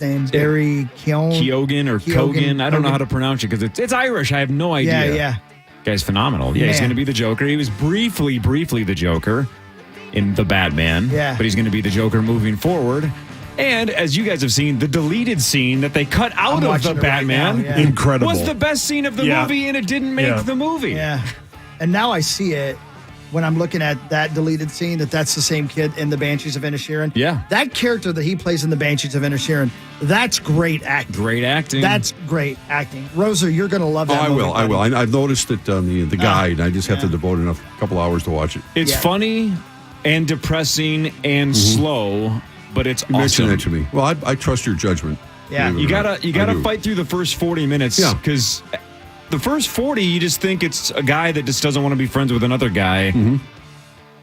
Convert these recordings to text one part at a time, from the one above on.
name? Barry Keoghan or Kogan. I don't know how to pronounce it because it's Irish. I have no idea. Yeah. Guy's phenomenal. Yeah, he's going to be the Joker. He was briefly the Joker in The Batman. Yeah. But he's going to be the Joker moving forward. And as you guys have seen, the deleted scene that they cut out of The Batman incredible was the best scene of the movie, and it didn't make the movie. Yeah. And now I see it when I'm looking at that deleted scene, that's the same kid in the Banshees of Inisherin. Yeah. That character that he plays in the Banshees of Inisherin, that's great acting. Great acting. That's great acting. Rosa, you're going to love that movie. I will. I've noticed it on the guide. I just have to devote a couple hours to watch it. It's funny and depressing and slow, but it's awesome. Mention that to me. Well, I trust your judgment. Yeah. You gotta fight through the first 40 minutes because the first 40, you just think it's a guy that just doesn't want to be friends with another guy. Mm-hmm.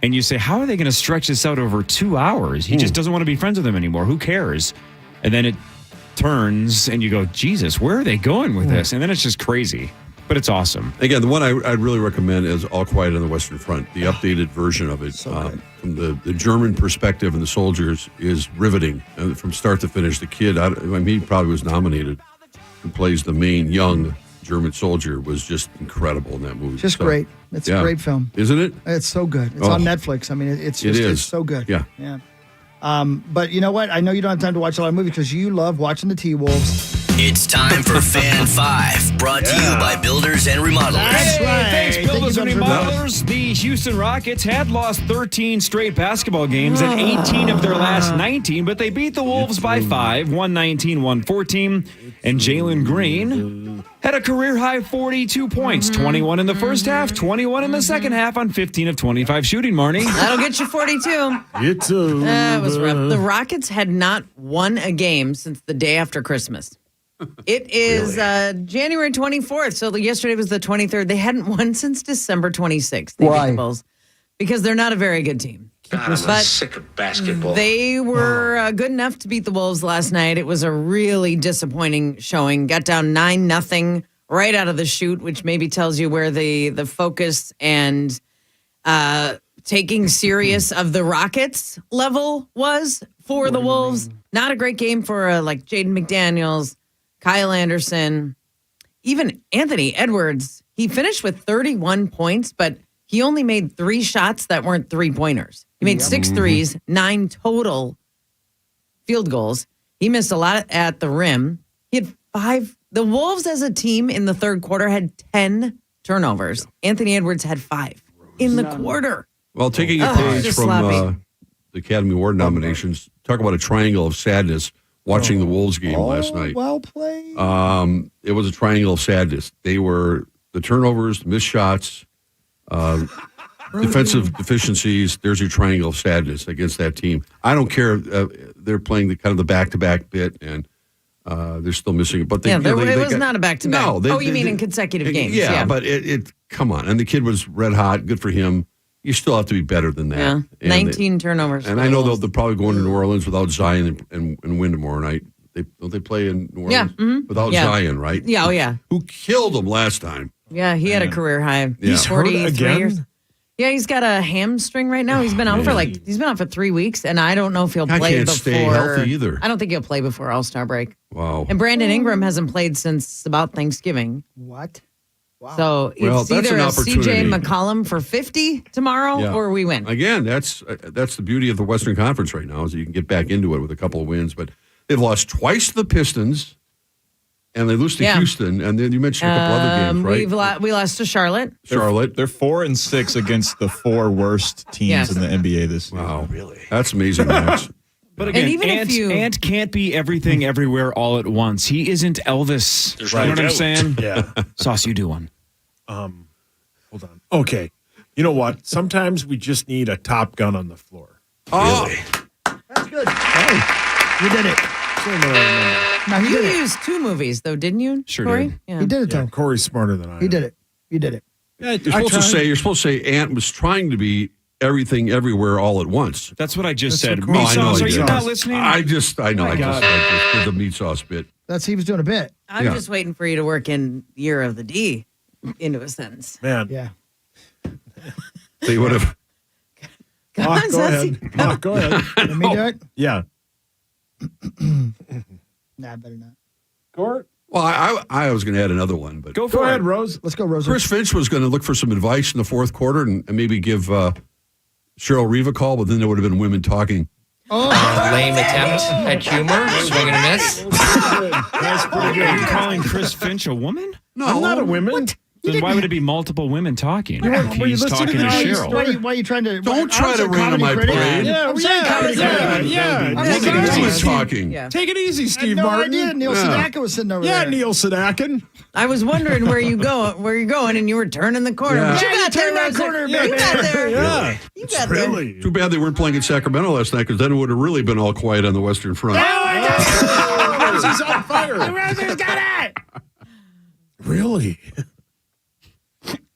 And you say, how are they going to stretch this out over 2 hours? He just doesn't want to be friends with him anymore. Who cares? And then it turns and you go, Jesus, where are they going with this? And then it's just crazy. But it's awesome. Again, the one I'd really recommend is All Quiet on the Western Front. The updated version of it from the German perspective and the soldiers is riveting from start to finish. The kid, he probably was nominated, who plays the main young German soldier, was just incredible in that movie. Just great. It's a great film. Isn't it? It's so good. It's on Netflix. I mean, it's so good. Yeah. But you know what? I know you don't have time to watch a lot of movies because you love watching the T-Wolves. It's time for Fan 5, brought to you by Builders and Remodelers. That's right. Thanks, Builders and Thank you, Remodelers. The Houston Rockets had lost 13 straight basketball games and 18 of their last 19, but they beat the Wolves by 5, 119-114. And Jalen Green had a career-high 42 points, 21 in the first half, 21 in the second half on 15 of 25 shooting, Marney. That'll get you 42. It's It was rough. The Rockets had not won a game since the day after Christmas. It is January 24th, so yesterday was the 23rd. They hadn't won since December 26th. Why? Beat the Bulls because they're not a very good team. God, I'm sick of basketball. They were good enough to beat the Wolves last night. It was a really disappointing showing. Got down 9-0 right out of the chute, which maybe tells you where the focus and taking serious of the Rockets level was for the Wolves. Not a great game for like Jaden McDaniels, Kyle Anderson, even Anthony Edwards. He finished with 31 points, but he only made 3 shots that weren't 3-pointers. He made 6 threes, 9 total field goals. He missed a lot at the rim. He had 5. The Wolves as a team in the third quarter had 10 turnovers. Anthony Edwards had 5 in the quarter. Well, taking a page from the Academy Award nominations, talk about a triangle of sadness. Watching the Wolves game last night. Well played. It was a triangle of sadness. They were the turnovers, the missed shots, defensive deficiencies. There's your triangle of sadness against that team. I don't care. They're playing the kind of the back-to-back bit, and they're still missing it. But it was not a back-to-back. No, you mean in consecutive games? Yeah, but it come on. And the kid was red hot. Good for him. You still have to be better than that. Yeah, 19 turnovers. And I know they'll probably go into New Orleans without Zion and win tomorrow night. Don't they play in New Orleans without Zion, right? Yeah, yeah. Who killed them last time? Yeah, he had a career high. He's hurt again? Years. Yeah, he's got a hamstring right now. He's been out for 3 weeks, and I don't know if he'll play can't before. stay healthy either. I don't think he'll play before All-Star break. Wow. And Brandon Ingram hasn't played since about Thanksgiving. What? Wow. So it's either a CJ McCollum for 50 tomorrow or we win. Again, that's the beauty of the Western Conference right now is that you can get back into it with a couple of wins. But they've lost twice to the Pistons, and they lose to Houston. And then you mentioned a couple other games, right? We lost to Charlotte. They're 4-6 against the 4 worst teams in the NBA this year. Wow, really? That's amazing, Max. But again, even Ant can't be everything everywhere all at once. He isn't Elvis. You know what I'm saying? Yeah. Sauce, you do one. Hold on. Okay. You know what? Sometimes we just need a Top Gun on the floor. Oh, Really? That's good. Hey, you did it. No, You used 2 movies, though, didn't you? Sure Corey? did. Yeah. He did it, Yeah, though. Corey's smarter than I am. He did it. You did it. Yeah, you're supposed to say Ant was trying to be everything everywhere all at once. That's what I just said. what Meat Corey- sauce, I are you did. not listening? I just did the meat sauce bit. He was doing a bit. I'm just waiting for you to work in Year of the D into a sentence. Man. Yeah. They would have. Come on, Go Sassy. ahead. Go ahead. Let me do it. Yeah. Nah, better not. Court? Well, I was going to add another one, but Go for Go ahead, it. Rose. Let's go, Rosa. Chris Finch was going to look for some advice in the fourth quarter and maybe give Cheryl Reeve a call, but then there would have been women talking. Lame attempt at humor. Swing and a miss. That's pretty Are you good. calling Chris Finch a woman? No, I'm not a woman. Then why would it be multiple women talking? were If you he's listening talking to to the Cheryl. Why are you trying to? Don't try to rain on my parade. Yeah. Take it easy talking. Yeah. Take it easy, I had Steve no Martin. idea Neil Sedaka was sitting over Yeah, there. Neil Sedaka. I was wondering where you're going, and you were turning the corner. Yeah. But you Yeah, you got there, turned that Rosa. corner, You baby. got there. Yeah. You got there. Really? Too bad they weren't playing in Sacramento last night because then it would have really been all quiet on the Western Front. Rosie's on fire. Rosa's got it. Really?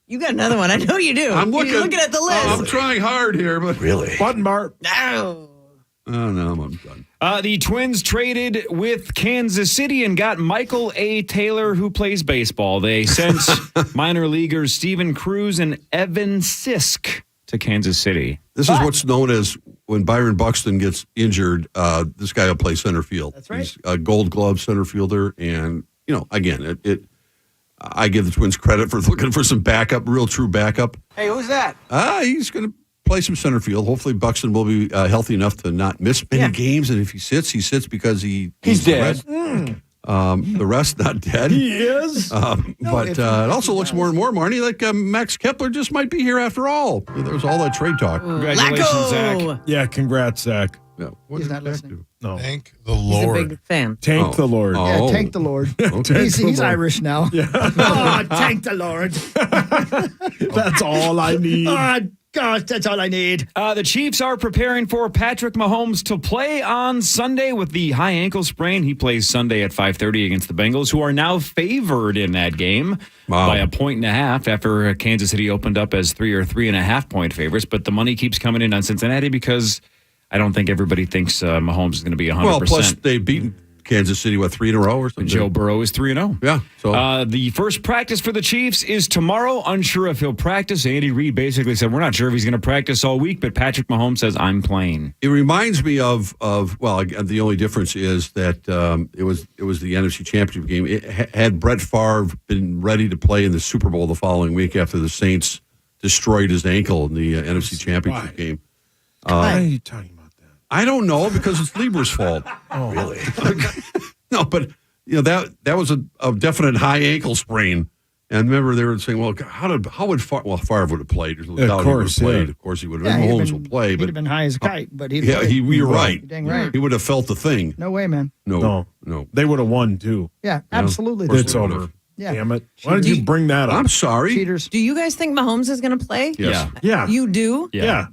You got another one. I know you do. I'm looking. You're looking at the list. I'm trying hard here, but Button bar. No. oh no, I'm done. The Twins traded with Kansas City and got Michael A. Taylor, who plays baseball. They sent minor leaguers Steven Cruz and Evan Sisk to Kansas City. This is what's known as when Byron Buxton gets injured. This guy will play center field. That's right. He's a Gold Glove center fielder, and again, I give the Twins credit for looking for some backup, real true backup. Hey, who's that? He's going to play some center field. Hopefully, Buxton will be healthy enough to not miss many games. And if he sits because he's dead. The rest not dead. He is. But it also looks more and more, Marnie, like Max Kepler just might be here after all. There was all that trade talk. Congratulations, Zach. Lacko. Yeah, congrats, Zach. Yeah. What He's did not Zach listening. do? No. Thank the He's a Lord. big fan. Tank the Lord. Oh. Yeah, thank the Lord. He's Irish now. Yeah. Oh, thank the Lord. That's all I need. Oh, gosh, that's all I need. The Chiefs are preparing for Patrick Mahomes to play on Sunday with the high ankle sprain. He plays Sunday at 5:30 against the Bengals, who are now favored in that game by 1.5 after Kansas City opened up as 3 or 3.5 point favorites. But the money keeps coming in on Cincinnati because I don't think everybody thinks Mahomes is going to be 100%. Well, plus they've beaten Kansas City, 3 in a row or something? Joe Burrow is 3-0. Yeah. So The first practice for the Chiefs is tomorrow. Unsure if he'll practice. Andy Reid basically said, we're not sure if he's going to practice all week, but Patrick Mahomes says, I'm playing. it reminds me of the only difference is that it was the NFC Championship game. Had Brett Favre been ready to play in the Super Bowl the following week after the Saints destroyed his ankle in the NFC Championship game. Why are you talking about that? I don't know because it's Lieber's fault. Oh, really? No, but that was a definite high ankle sprain. And remember, they were saying, "Well, how would Favre would have played? There's no doubt he would have played. yeah. Of course, he would Yeah, have. he'd Mahomes been- will play, He'd but have been high as a kite, but he'd yeah, you're right. You're dang right. He would have felt the thing. No way, man. No. They would have won, too. Yeah, absolutely. It's they would've. over. Yeah. Damn it. Why did you bring that up? I'm sorry. Cheaters. Do you guys think Mahomes is going to play? Yes. Yeah. You do? Yeah.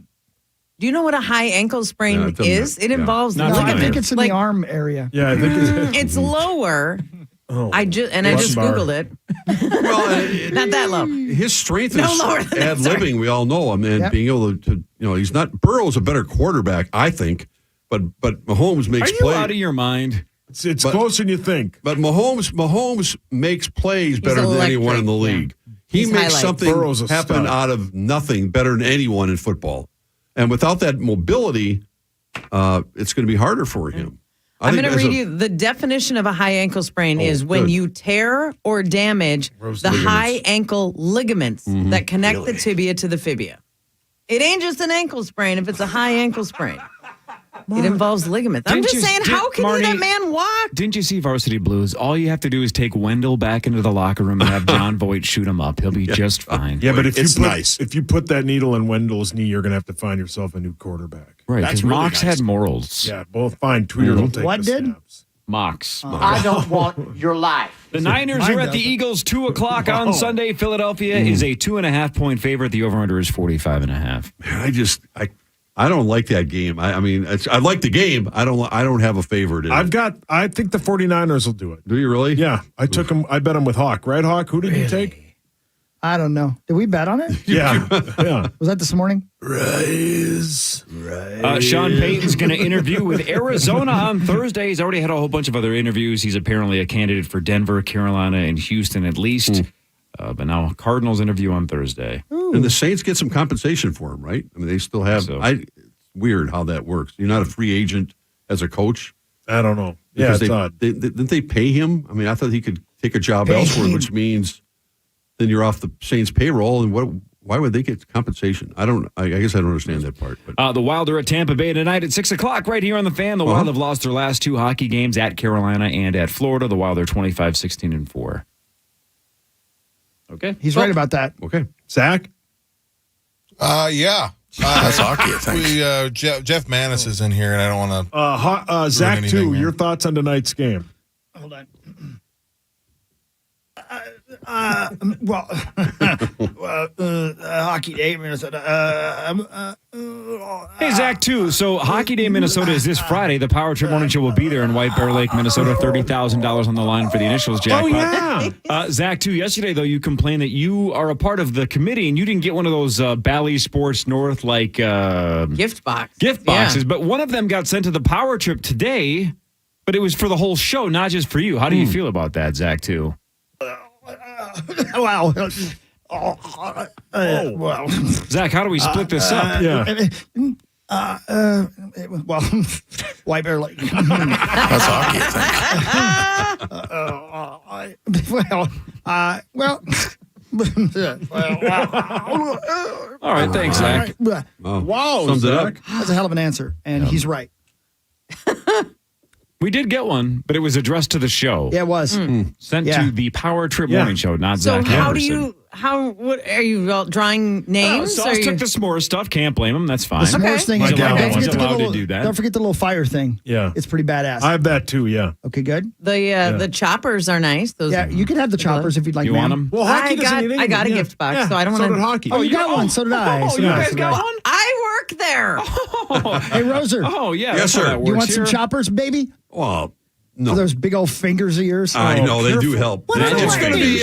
Do you know what a high ankle Yeah, sprain it doesn't is? matter. It Yeah. involves Not No, I familiar. think it's in Like- the arm area. Yeah, I think it's. It's lower. Oh. I just Button bar. Googled it. Well, Not that low. his strength No is lower than that, ad libbing. We all know him, and Yep. being able to he's not. Burrow's a better quarterback, I think, but Mahomes Are makes you plays. out of your mind? It's closer than you think. But Mahomes makes plays better than anyone in the electric, yeah. league. He He's makes highlight. something Burrow's a happen stud. out of nothing better than anyone in football. And without that mobility, it's going to be harder for him. I'm going to read you the definition of a high ankle sprain is when good. you tear or damage the high ankle ligaments that connect the tibia to the fibia. It ain't just an ankle sprain if it's a high ankle sprain. It involves ligaments. I'm Didn't just you- saying, how can Marnie, that man walk? Didn't you see Varsity Blues? All you have to do is take Wendell back into the locker room and have John Voight shoot him up. He'll be just fine. Yeah, but if It's you put, nice. if you put that needle in Wendell's knee, you're going to have to find yourself a new quarterback. Right, That's because really Mox nice. had morals. Yeah, both fine. Tweeter will take What the did? snaps. Mox. I don't want your life. The Niners Mine are at the doesn't. Eagles 2 o'clock on Sunday. Philadelphia is a 2.5 point favorite. The over-under is 45.5. I don't like that game. I mean, I like the game. I don't have a favorite in it. I think the 49ers will do it. Do you really? Yeah, I took him. I bet him with Hawk. Right, Hawk? Who did you take? I don't know. Did we bet on it? Yeah. Yeah. Was that this morning? Rise. Sean Payton's going to interview with Arizona on Thursday. He's already had a whole bunch of other interviews. He's apparently a candidate for Denver, Carolina, and Houston at least. But now Cardinals interview on Thursday. And the Saints get some compensation for him, right? I mean, they still have. So. It's weird how that works. You're not a free agent as a coach. I don't know. Yeah, Because it's odd. didn't they pay him? I mean, I thought he could take a job elsewhere, which means then you're off the Saints payroll. And why would they get compensation? I guess I don't understand that part. But The Wild are at Tampa Bay tonight at 6 o'clock right here on the Fan. The Wild have lost their last 2 hockey games at Carolina and at Florida. The Wild are 25-16-4. Okay. He's right about that. okay. Zach? Yeah. That's hockey, I think. Jeff Manis is in here, and I don't want to. Zach, anything, too, man. your thoughts on tonight's game? Hold on. Hockey day, Minnesota. Hey, Zach, too. So, Hockey Day Minnesota is this Friday. The Power Trip Morning Show will be there in White Bear Lake, Minnesota. $30,000 on the line for the initials jackpot. yeah. Zach, too, yesterday, though, you complained that you are a part of the committee and you didn't get one of those Bally Sports North, Gift box. gift Yeah. boxes. But one of them got sent to the Power Trip today, but it was for the whole show, not just for you. How do you feel about that, Zach, too? Wow. Well, Zach, how do we split this up? Yeah. well, White Bear Lake. That's hockey, I think. All right, thanks, Zach. Wow, Sums it up. Zach. That's a hell of an answer, and he's right. We did get one, but it was addressed to the show. Yeah, it was. Sent Yeah. to the Power Trip Yeah. Morning Show, not So Zach how do Anderson. what are you drawing names? Sauce Are you- took the s'more stuff. Can't blame him. That's fine. The s'mores thing is He's good. allowed- Don't he's forget the allowed to little- do that. Don't forget the little fire thing. Yeah. It's pretty badass. I have that, too, yeah. Okay, good. the choppers are nice. Those Yeah, you can have the choppers if you'd like. You want ma'am. them? Well, hockey doesn't need I anything, got a yeah. gift box, Yeah, so I don't So want did to. hockey. Oh, you got one. So did I. Oh, So you did I. guys So did got I. one? I work there. Hey, Roser, Oh, yeah. Yes, that's how sir. that you works want some here. choppers, baby? Well, For no. those big old fingers of yours? I know they do help. Whatever. It's going to be.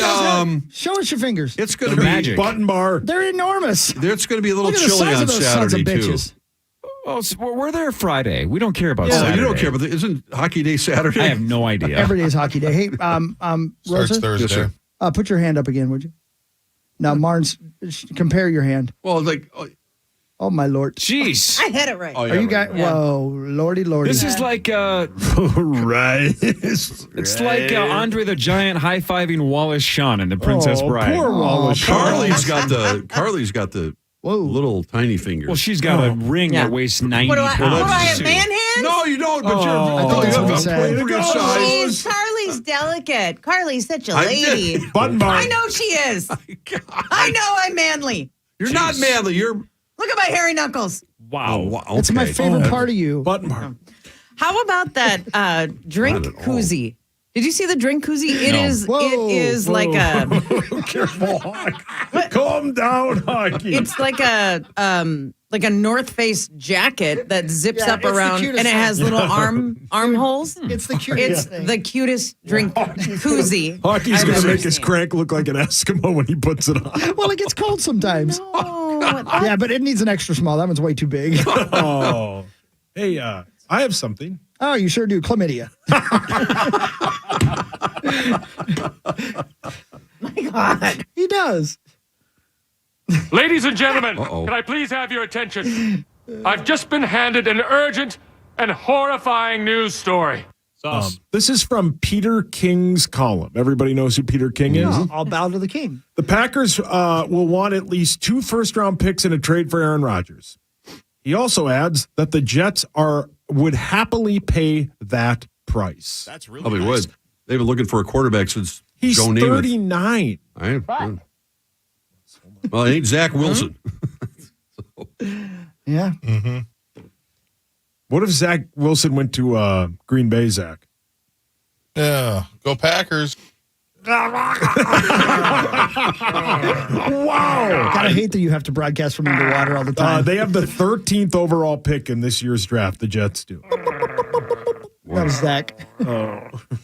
Show us your fingers. It's going to They're be magic. Button bar. They're enormous. It's going to be a little Look at the chilly size on of those sons of Saturday too. bitches. Oh, so we're there Friday. We don't care about Oh, Saturday. you don't care, but isn't Hockey Day Saturday? I have no idea. Every day is hockey day. Hey, Starts Roser, Thursday. Yes, sir. put your hand up again, would you? Now, Marnes, compare your hand. Well, it's like, Oh, my Lord. Jeez. I hit it right. oh, yeah, Are you right. guys? Whoa, lordy. This is like Right. it's like Andre the Giant high-fiving Wallace Shawn in The Princess Bride. Poor Wallace. Carly's got the Whoa. little tiny fingers. Well, she's got a ring Yeah. that weighs 90 What do I have? pounds. Man hands? no, you don't. But I you're. thought that's you what he have said. a pretty good size. Jeez, Carly's delicate. Carly's such a I lady. did. Button bar. I know she is. I know I'm manly. You're not manly. You're. Look at my hairy knuckles. Wow. wow. It's my okay. favorite part of you. Button bar. How about that drink Not at all. koozie? Did you see the drink koozie? It is. Whoa. It is like a. Careful, Hawk. Calm down, hockey. It's like a North Face jacket that zips Yeah, up it's the around, cutest and it has little armholes. It's the cutest It's thing. the cutest drink koozie. Hockey's I've going to ever make his seen. crank look like an Eskimo when he puts it on. Well, it gets cold sometimes. Oh, Yeah, but it needs an extra small. That one's way too big. Oh. Hey, I have something. Oh, you sure do. Chlamydia. my God. He does. Ladies and gentlemen, Uh-oh. can I please have your attention? I've just been handed an urgent and horrifying news story. This is from Peter King's column. Everybody knows who Peter King is. I'll bow to the king. The Packers will want at least 2 first-round picks in a trade for Aaron Rodgers. He also adds that the Jets would happily pay that price. That's really Probably nice. would. They've been looking for a quarterback since He's Joe Namath. 39. Well, it ain't Zach Wilson. Yeah. What if Zach Wilson went to Green Bay, Zach? Yeah. Go Packers. Wow. Gotta hate that you have to broadcast from underwater all the time. They have the 13th overall pick in this year's draft. The Jets do. That was Zach.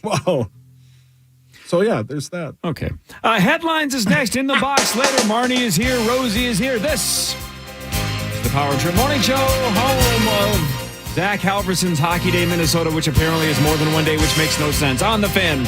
Wow. So, yeah, there's that. Okay. Headlines is next. In the box later. Marney is here. Rosie is here. This is the Power Trip Morning Show, home of Zach Halverson's Hockey Day, Minnesota, which apparently is more than one day, which makes no sense. On the Fan.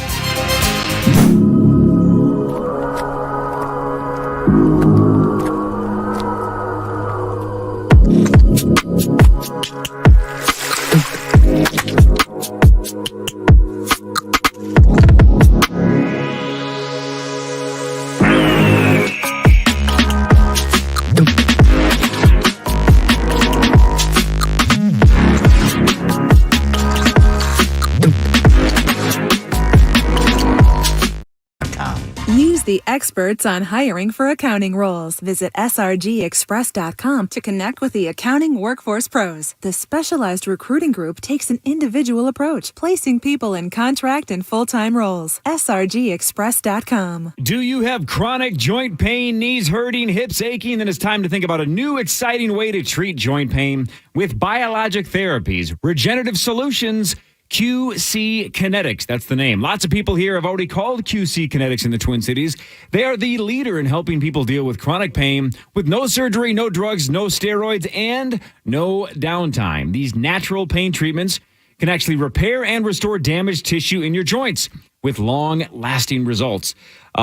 the experts on hiring for accounting roles. Visit srgexpress.com to connect with the accounting workforce pros. The specialized recruiting group takes an individual approach, placing people in contract and full-time roles. srgexpress.com. Do you have chronic joint pain, knees hurting, hips aching? Then it's time to think about a new exciting way to treat joint pain with biologic therapies, regenerative solutions, QC Kinetics. That's the name. Lots of people here have already called QC Kinetics in the Twin Cities. They are the leader in helping people deal with chronic pain with no surgery, no drugs, no steroids, and no downtime. These natural pain treatments can actually repair and restore damaged tissue in your joints with long-lasting results.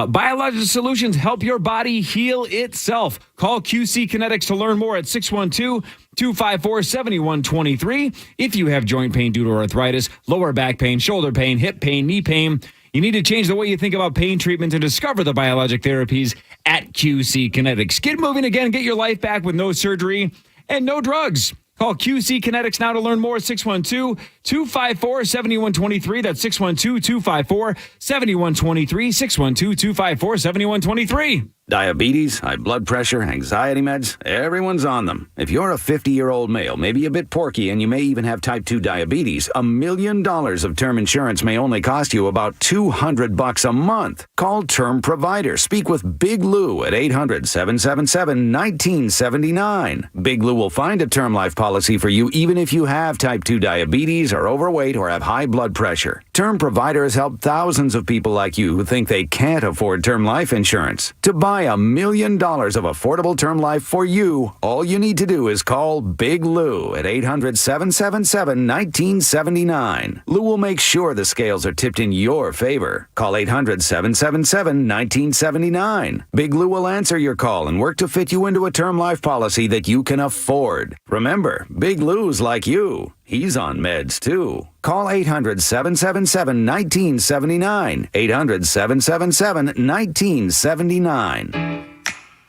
Biological solutions help your body heal itself. Call QC Kinetics to learn more at 612-254-7123. If you have joint pain due to arthritis, lower back pain, shoulder pain, hip pain, knee pain, you need to change the way you think about pain treatment and discover the biologic therapies at QC Kinetics. Get moving again. Get your life back with no surgery and no drugs. Call QC Kinetics now to learn more at 612-254-7123. That's 612-254-7123. 612-254-7123. Diabetes, high blood pressure, anxiety meds, everyone's on them. If you're a 50-year-old male, maybe a bit porky, and you may even have type 2 diabetes, $1 million of term insurance may only cost you about $200 a month. Call Term Provider. Speak with Big Lou at 800-777-1979. Big Lou will find a term life policy for you even if you have type 2 diabetes, are overweight, or have high blood pressure. Term Provider has helped thousands of people like you who think they can't afford term life insurance. To buy $1 million of affordable term life for you, all you need to do is call Big Lou at 800-777-1979. Lou will make sure the scales are tipped in your favor. Call 800-777-1979. Big Lou will answer your call and work to fit you into a term life policy that you can afford. Remember, Big Lou's like you. He's on meds, too. Call 800-777-1979. 800-777-1979.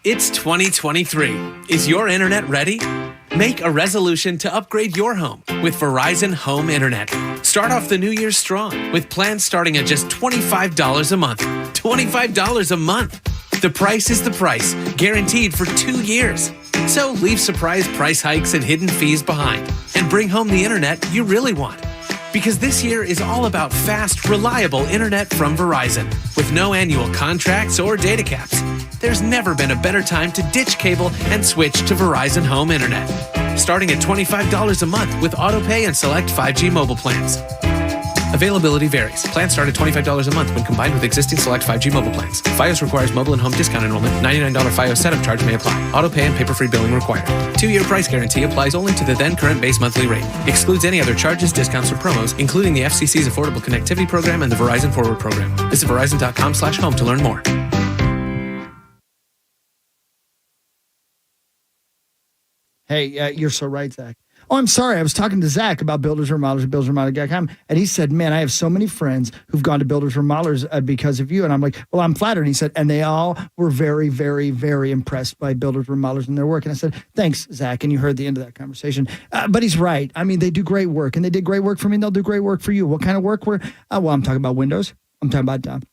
It's 2023. Is your internet ready? Make a resolution to upgrade your home with Verizon Home Internet. Start off the new year strong with plans starting at just $25 a month. $25 a month. The price is the price, guaranteed for 2 years. So leave surprise price hikes and hidden fees behind and bring home the internet you really want. Because this year is all about fast, reliable internet from Verizon with no annual contracts or data caps. There's never been a better time to ditch cable and switch to Verizon Home Internet. Starting at $25 a month with autopay and select 5G mobile plans. Availability varies. Plans start at $25 a month when combined with existing select 5G mobile plans. Fios requires mobile and home discount enrollment. $99 Fios setup charge may apply. Auto-pay and paper-free billing required. 2-year price guarantee applies only to the then current base monthly rate. Excludes any other charges, discounts, or promos, including the FCC's Affordable Connectivity Program and the Verizon Forward Program. Visit Verizon.com/home to learn more. Hey, you're so right, Zach. Oh, I'm sorry. I was talking to Zach about Builders Remodelers at BuildersRemodelers.com, and he said, man, I have so many friends who've gone to Builders Remodelers because of you. And I'm like, well, I'm flattered. And he said, and they all were very, very, very impressed by Builders Remodelers and their work. And I said, thanks, Zach. And you heard the end of that conversation. But he's right. I mean, they do great work, and they did great work for me, and they'll do great work for you. What kind of work? Well, I'm talking about windows. I'm talking about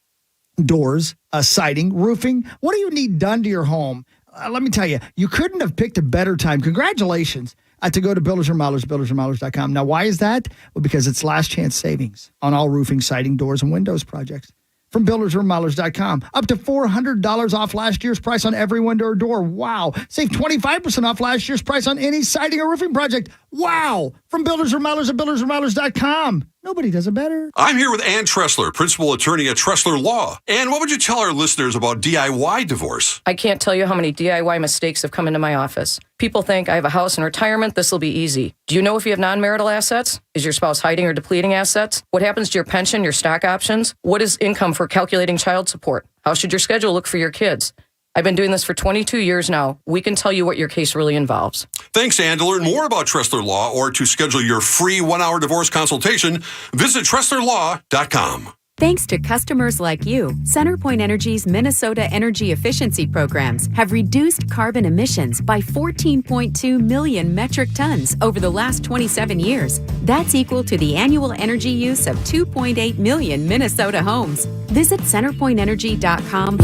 doors, siding, roofing. What do you need done to your home? Let me tell you, you couldn't have picked a better time. Congratulations to go to Builders Remodelers, BuildersRemodelers.com. Now, why is that? Well, because it's last chance savings on all roofing, siding, doors, and windows projects. From BuildersRemodelers.com. Up to $400 off last year's price on every window or door. Wow. Save 25% off last year's price on any siding or roofing project. Wow. From Builders Remodelers at BuildersRemodelers.com. Nobody does it better. I'm here with Ann Tressler, principal attorney at Tressler Law. Ann, what would you tell our listeners about DIY divorce? I can't tell you how many DIY mistakes have come into my office. People think I have a house and retirement, this will be easy. Do you know if you have non-marital assets? Is your spouse hiding or depleting assets? What happens to your pension, your stock options? What is income for calculating child support? How should your schedule look for your kids? I've been doing this for 22 years now. We can tell you what your case really involves. Thanks, Ann. To learn more about Tressler Law or to schedule your free 1-hour divorce consultation, visit TresslerLaw.com. Thanks to customers like you, CenterPoint Energy's Minnesota energy efficiency programs have reduced carbon emissions by 14.2 million metric tons over the last 27 years. That's equal to the annual energy use of 2.8 million Minnesota homes. Visit centerpointenergy.com.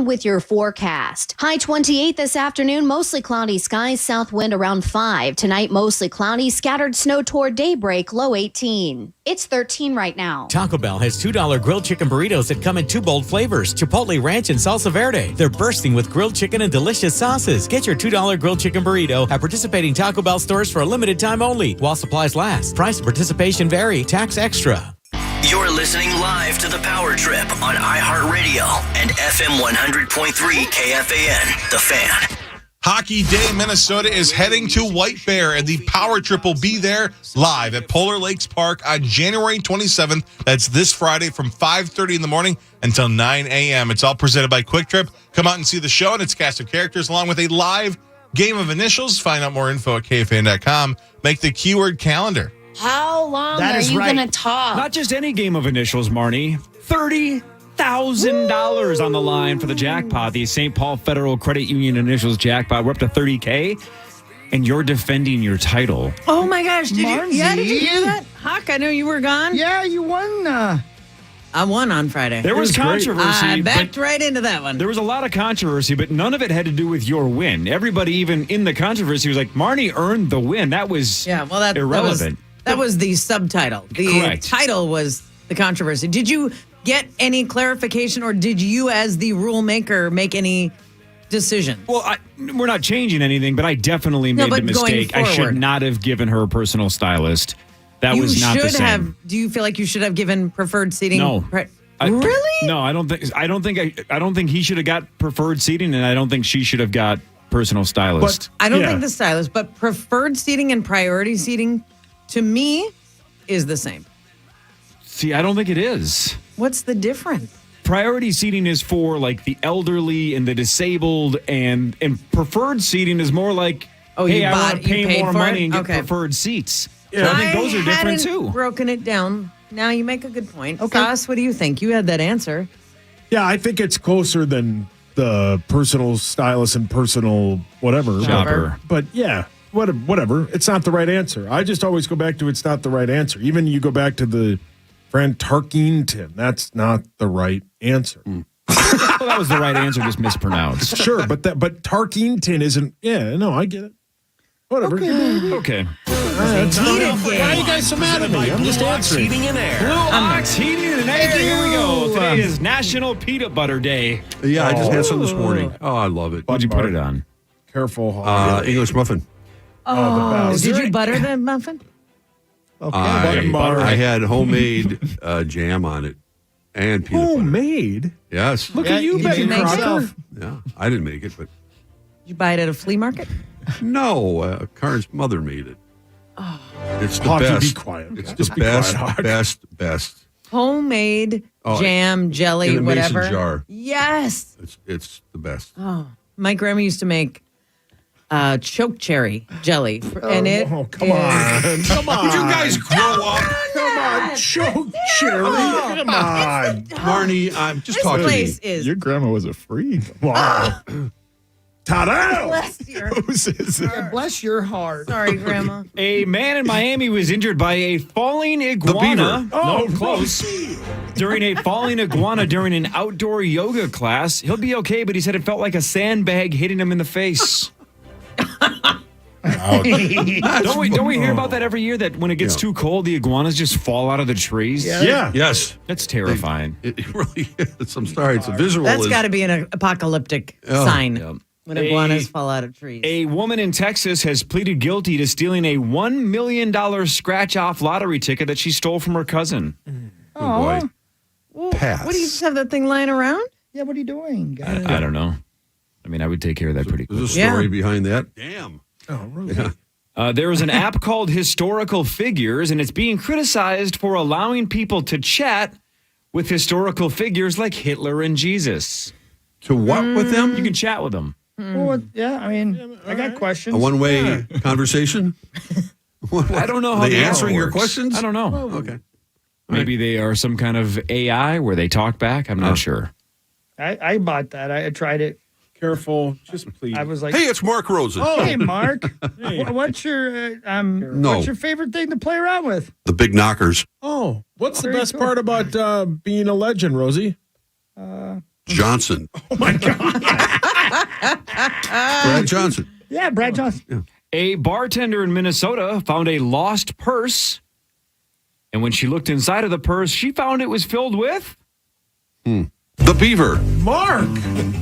With your forecast. High 28 this afternoon, mostly cloudy skies, south wind around 5. Tonight, mostly cloudy, scattered snow toward daybreak, low 18. It's 13 right now. Taco Bell has $2 grilled chicken burritos that come in 2 bold flavors, Chipotle Ranch and Salsa Verde. They're bursting with grilled chicken and delicious sauces. Get your $2 grilled chicken burrito at participating Taco Bell stores for a limited time only while supplies last. Price and participation vary. Tax extra. You're listening live to The Power Trip on iHeartRadio and FM 100.3 KFAN, The Fan. Hockey Day in Minnesota is heading to White Bear, and the Power Trip will be there live at Polar Lakes Park on January 27th. That's this Friday from 5:30 in the morning until 9 a.m. It's all presented by Quick Trip. Come out and see the show and its cast of characters, along with a live game of initials. Find out more info at KFAN.com. Make the keyword calendar. How long are you going to talk? Not just any game of initials, Marnie. $30,000 on the line for the jackpot. The St. Paul Federal Credit Union initials jackpot. We're up to $30K, and you're defending your title. Oh my gosh! Did Marney. you hear that? Huck, I know you were gone. Yeah, you won. I won on Friday. There was controversy. I backed right into that one. There was a lot of controversy, but none of it had to do with your win. Everybody, even in the controversy, was like, Marney earned the win. That was irrelevant. That was the subtitle. The Correct. title was the controversy. Did you get any clarification, or did you, as the rule maker, make any decision? Well, we're not changing anything, but I definitely made the mistake. I should not have given her a personal stylist. That was not the same. Do you feel like you should have given preferred seating? No. Really? No, I don't think he should have got preferred seating, and I don't think she should have got personal stylist. I don't think the stylist, but preferred seating and priority seating, to me, is the same. See, I don't think it is. What's the difference? Priority seating is for like the elderly and the disabled, and preferred seating is more like, hey, I want to pay more money and get preferred seats. So I think those are different too. Broken it down. Now you make a good point. Okay. Sauce, what do you think? You had that answer. Yeah, I think it's closer than the personal stylist and personal whatever. Shopper. But yeah, whatever. It's not the right answer. I just always go back to it's not the right answer. Even you go back to the friend Tarkington. That's not the right answer. Well, that was the right answer, just mispronounced. Sure, but Tarkington isn't. Yeah, no, I get it. Whatever. Okay. Why are you guys so mad at me? I'm just answering. Heating and Air. Blue Ox Heating and Air. Here we go. Today is National Peanut Butter Day. Yeah, I just had some this morning. Oh, I love it. What'd you put it on? Careful. English muffin. The best. Did you butter the muffin? I had homemade jam on it and peanut butter. Homemade? Yes. Look at you, Betty Crocker. Yeah, I didn't make it, but Did you buy it at a flea market? no, Karen's mother made it. Oh. It's the Hawk, you best. be quiet. It's Just the be quiet, Hawk. Homemade jam, jelly, in a mason whatever. jar. Yes. It's the best. Oh, my grandma used to make choke cherry jelly, and it. Oh, come on! Come on! Would you guys grow up? Come on, choke cherry! Come on, Marnie, I'm just This talking to me. place is. Your grandma was a freak. Wow! Ta-da! Bless your. Bless your heart. Sorry, Grandma. A man in Miami was injured by a falling iguana. beaver. No, close. During a falling iguana during an outdoor yoga class. He'll be okay, but he said it felt like a sandbag hitting him in the face. Don't we hear about that every year, that when it gets too cold, the iguanas just fall out of the trees? Yeah. Yes. That's terrifying. It really is. I'm sorry. It's a visual. That's got to be an apocalyptic sign. Yeah. When iguanas fall out of trees. A woman in Texas has pleaded guilty to stealing a $1 million scratch-off lottery ticket that she stole from her cousin. Oh, boy. Well, Pass. What do you just have that thing lying around? Yeah, what are you doing, guys? I don't know. I mean, I would take care of that pretty quickly. There's a story behind that. Damn. Oh, really? Yeah. There is an app called Historical Figures, and it's being criticized for allowing people to chat with historical figures like Hitler and Jesus. To what with them? You can chat with them. Well, yeah, I mean, I got questions. A one-way conversation? I don't know how Are they the app answering your works. questions? I don't know. Okay. Maybe they are some kind of AI where they talk back. I'm not sure. I bought that. I tried it. Careful, just please. I was like, Hey, it's Mark Rosen. oh, hey, Mark. What's your what's your favorite thing to play around with? The big knockers. Oh, what's the Very best cool. part about being a legend, Rosie? Johnson. Oh, my God. Brad Johnson. Yeah, Brad Johnson. A bartender in Minnesota found a lost purse. And when she looked inside of the purse, she found it was filled with... The Beaver. Mark.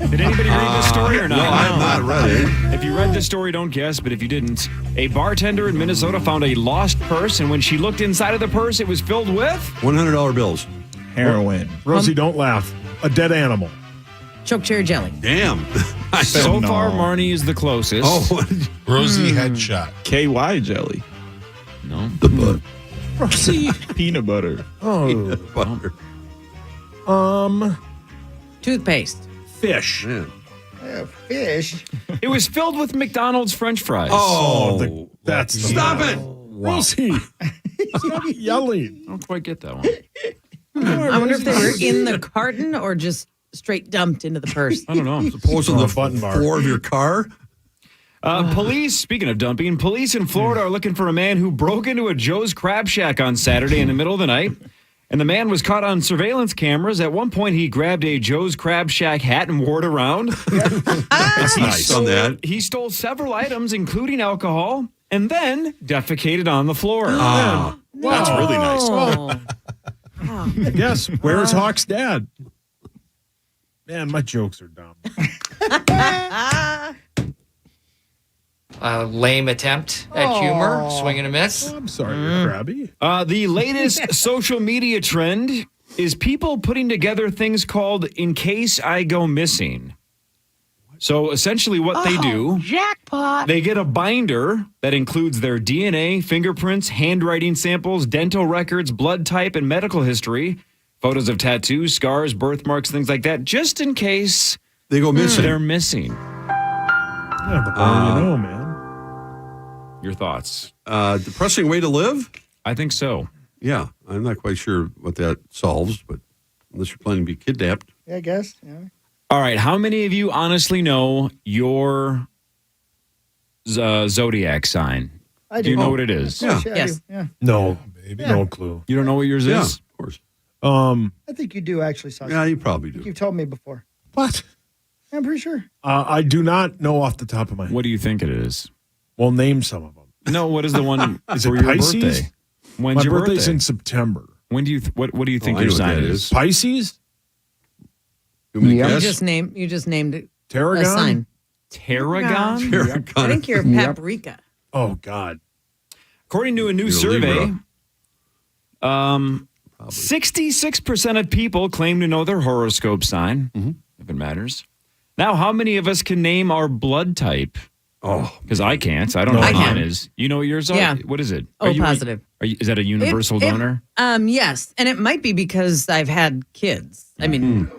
Did anybody read this story or not? No, I have not read it. If you read this story, don't guess. But if you didn't, a bartender in Minnesota found a lost purse. And when she looked inside of the purse, it was filled with... $100 bills. Heroin. Rosie, don't laugh. A dead animal. Choke cherry jelly. Damn. So far, Marney is the closest. Oh, Rosie headshot. KY jelly. No. the butt. Rosie. Peanut butter. Oh. Butter. Toothpaste. Fish. Man. Fish. It was filled with McDonald's French fries. Oh, That's the stop it. Rosie. Stop yelling. I don't quite get that one. I wonder if they were in the carton or just straight dumped into the purse. I don't know. Suppose on the button bar. floor of your car? Police, speaking of dumping, police in Florida are looking for a man who broke into a Joe's Crab Shack on Saturday in the middle of the night. And the man was caught on surveillance cameras. At one point, he grabbed a Joe's Crab Shack hat and wore it around. That's nice on that. He stole several items, including alcohol, and then defecated on the floor. Ah, That's really nice. I guess. Where's Hawk's dad? Man, my jokes are dumb. Lame attempt at humor. Swing and a miss. I'm sorry, you're crabby. The latest social media trend is people putting together things called In Case I Go Missing. So essentially what they do, Jackpot. they get a binder that includes their DNA, fingerprints, handwriting samples, dental records, blood type, and medical history, photos of tattoos, scars, birthmarks, things like that, just in case they go missing. They're missing. Yeah, the more you know, man. Your thoughts? Depressing way to live? I think so. Yeah, I'm not quite sure what that solves, but unless you're planning to be kidnapped. Yeah, I guess. Yeah. All right, how many of you honestly know your zodiac sign? I Do you do. know what it is? Yeah. Yes. Yeah. No, baby. no clue. You don't know what yours Yeah, is? of course. I think you do actually, Sasha. Yeah, you probably do. You've told me before. What? I'm pretty sure. I do not know off the top of my head. What do you think it is? Well, name some of them. No, what is the one Is for it your Pisces? birthday? When's My your birthday's birthday? in September. When do you what do you think I your know what sign that is? is. Pisces? You want me to You guess? just named it a Tarragon? sign. Tarragon? Tarragon. I think you're paprika. Oh, God. According to a new You're a survey, Libra. 66% of people claim to know their horoscope sign, if it matters. Now, how many of us can name our blood type? Oh, because I can't. I don't know I what can. mine is. You know what yours are? Yeah. What is it? Oh, Are you positive. is that a universal donor? Yes, and it might be because I've had kids. I mean,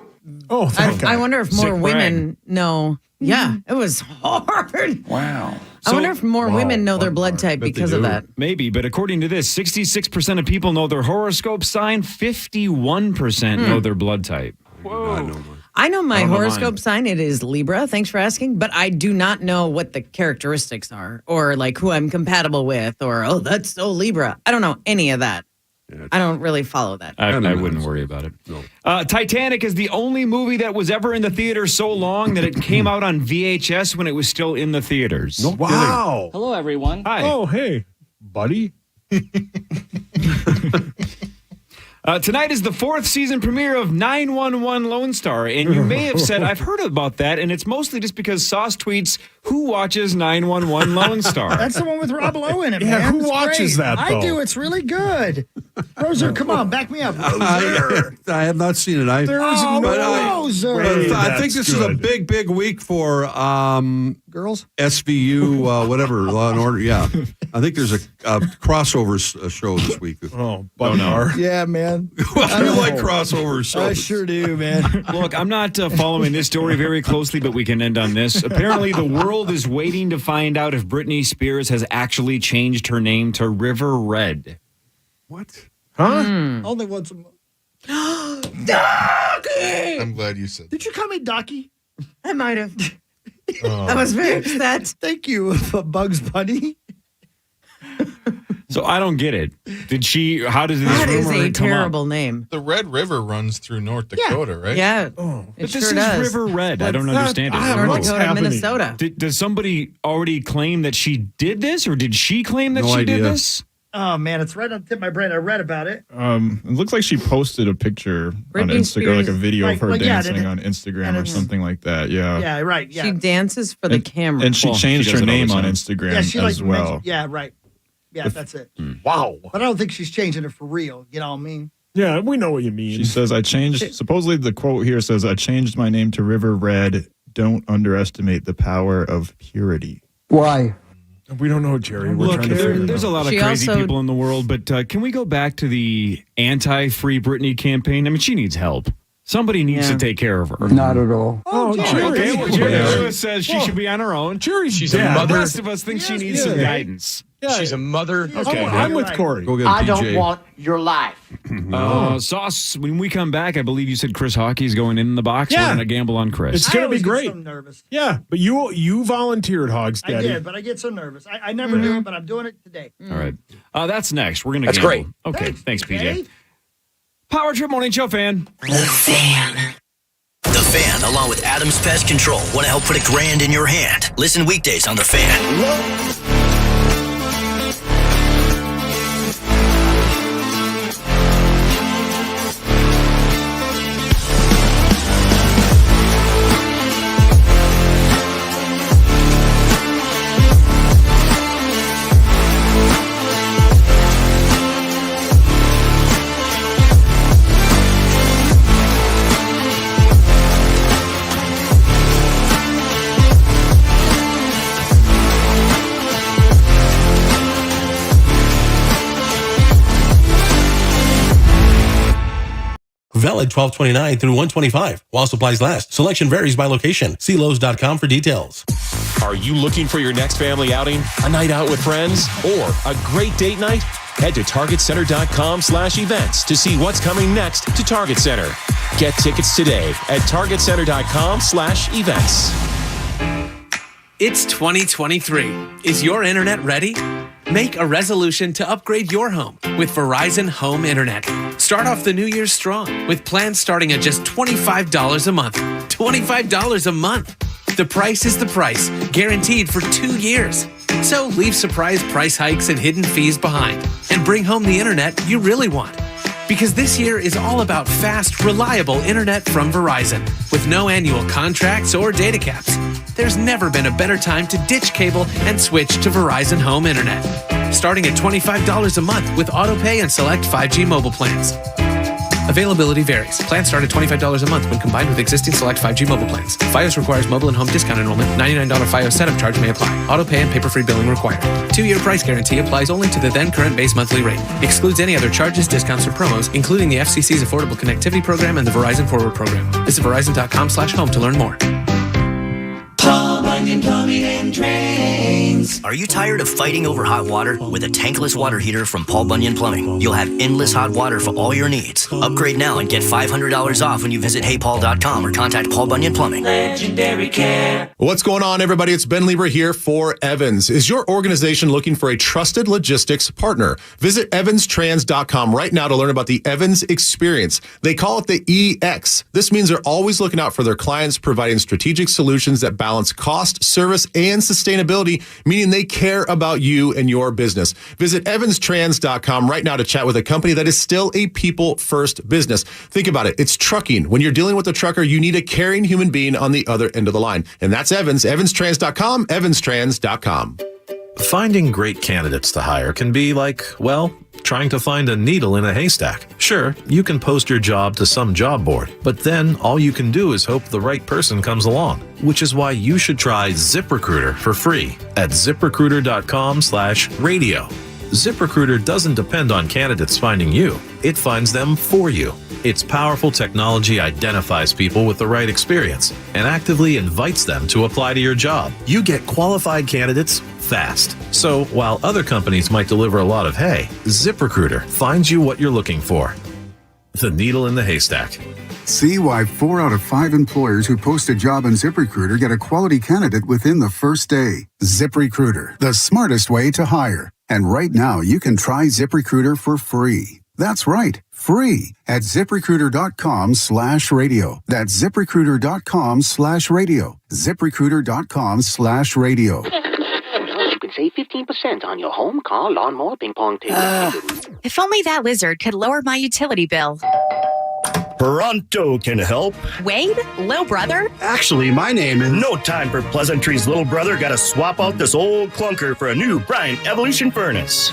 Oh, thank God. I wonder if more Sick women know. Yeah, it was hard. Wow. I wonder if more women know their blood type Bet they because of do. that. Maybe, but according to this, 66% of people know their horoscope sign, 51% know their blood type. God, no more. I know my I don't know horoscope mine. sign. It is Libra. Thanks for asking. But I do not know what the characteristics are or like who I'm compatible with or, oh, that's so Libra. I don't know any of that. Yeah, I don't really follow that. I know wouldn't that. worry about it. No. Titanic is the only movie that was ever in the theater so long that it came out on VHS when it was still in the theaters. No Wow. Hello, everyone. Hi. Oh, hey, buddy. Tonight is the 4th season premiere of 911 Lone Star, and you may have said, I've heard about that, and it's mostly just because Sauce tweets, who watches 911 Lone Star? That's the one with Rob Lowe in it, Yeah, man. who It's watches great. that, I though? do. It's really good. Roser, come on, back me up. Roser. I have not seen it. There's no Roser. But I That's think this is a good. big week for Girls? SVU, whatever, Law and Order. Yeah. I think there's a crossover show this week. Oh, no. Yeah, man. I don't like crossovers. So I sure do, man. Look, I'm not following this story very closely, but we can end on this. Apparently, the world is waiting to find out if Britney Spears has actually changed her name to River Red. What? Huh? Only once a month. I'm glad you said that. Did you call me Docky? I might have. Oh. I was very upset. Thank you, Bugs Bunny. So I don't get it. How does this That is rumor a come up? terrible name. The Red River runs through North Dakota, right? Yeah. But It this sure is does. River Red. I don't understand it. I don't know North what's Dakota, happening. Minnesota. Does somebody already claim that she did this, or did she claim that No she did idea. this? Oh, man, it's right on the tip of my brain. I read about it. It looks like she posted a picture on Britney Instagram, like a Spears- video of her Like, yeah, dancing on and Instagram or it's- something like that. Yeah. Yeah, right. Yeah. She dances for the camera. And she Well, changed she her does it all name the on time. Instagram Yeah, she as well. mentioned- yeah, right. Yeah, that's it. Wow. But I don't think she's changing it for real. You know what I mean? Yeah, we know what you mean. She says, I changed, supposedly the quote here says, I changed my name to River Red. Don't underestimate the power of purity. Why? We don't know, Jerry. We're Look, trying to figure it there's a out. lot of She crazy also- people in the world, but can we go back to the anti-Free Britney campaign? I mean, she needs help. Somebody needs to take care of her. Not at all. Oh, Jerry. Okay, well, Jerry Yeah. Lewis says she should be on her own. Jerry's She's dead. a The mother. rest of us think she needs some guidance. Yeah. She's a mother. Okay, I'm with Corey. Go get DJ. your life. Sauce, when we come back, I believe you said Chris Hockey's going in the box. Yeah. We're going to gamble on Chris. It's going to be great. I so nervous. Yeah, but you volunteered, Hogs I Daddy. did, but I get so nervous. I never do it, but I'm doing it today. All right. That's next. We're going to That's gamble. Okay, thanks, PJ. Okay? Power Trip Morning Show fan. The Fan, along with Adams Pest Control, want to help put $1,000 in your hand. Listen weekdays on The Fan. Valid 12/29 through 1/25 while supplies last. Selection varies by location. See Lowe's.com for details. Are you looking for your next family outing? A night out with friends? Or a great date night? Head to targetcenter.com/events to see what's coming next to Target Center. Get tickets today at targetcenter.com/events. It's 2023. Is your internet ready? Make a resolution to upgrade your home with Verizon Home Internet. Start off the new year strong with plans starting at just $25 a month. $25 a month. The price is the price, guaranteed for 2 years. So leave surprise price hikes and hidden fees behind and bring home the internet you really want. Because this year is all about fast, reliable internet from Verizon with no annual contracts or data caps. There's never been a better time to ditch cable and switch to Verizon Home Internet. Starting at $25 a month with autopay and select 5G mobile plans. Availability varies. Plans start at $25 a month when combined with existing select 5G mobile plans. Fios requires mobile and home discount enrollment. $99 Fios setup charge may apply. Autopay and paper-free billing required. 2-year price guarantee applies only to the then current base monthly rate. Excludes any other charges, discounts, or promos, including the FCC's Affordable Connectivity Program and the Verizon Forward Program. Visit Verizon.com/home to learn more. Paul Bunyan Plumbing and Drains. Are you tired of fighting over hot water? With a tankless water heater from Paul Bunyan Plumbing, you'll have endless hot water for all your needs. Upgrade now and get $500 off when you visit heypaul.com or contact Paul Bunyan Plumbing. Legendary care. What's going on, everybody? It's Ben Lieber here for Evans. Is your organization looking for a trusted logistics partner? Visit evanstrans.com right now to learn about the Evans experience. They call it the EX. This means they're always looking out for their clients, providing strategic solutions that balance cost, service, and sustainability, meaning meaning they care about you and your business. Visit evanstrans.com right now to chat with a company that is still a people-first business. Think about it. It's trucking. When you're dealing with a trucker, you need a caring human being on the other end of the line. And that's Evans. Evanstrans.com, evanstrans.com. Finding great candidates to hire can be like, well, trying to find a needle in a haystack. Sure, you can post your job to some job board, but then all you can do is hope the right person comes along, which is why you should try ZipRecruiter for free at ZipRecruiter.com/radio. ZipRecruiter doesn't depend on candidates finding you. It finds them for you. Its powerful technology identifies people with the right experience and actively invites them to apply to your job. You get qualified candidates fast. So while other companies might deliver a lot of hay, ZipRecruiter finds you what you're looking for. The needle in the haystack. See why 4 out of 5 employers who post a job on ZipRecruiter get a quality candidate within the first day. ZipRecruiter, the smartest way to hire. And right now, you can try ZipRecruiter for free. That's right, free at ZipRecruiter.com/radio. That's ZipRecruiter.com/radio. ZipRecruiter.com/radio. You can save 15% on your home, car, lawnmower, ping pong table. If only that lizard could lower my utility bill. Pronto can help. Wade? Little brother? Actually, my name is No Time for Pleasantries, little brother. Gotta swap out this old clunker for a new Bryant Evolution furnace.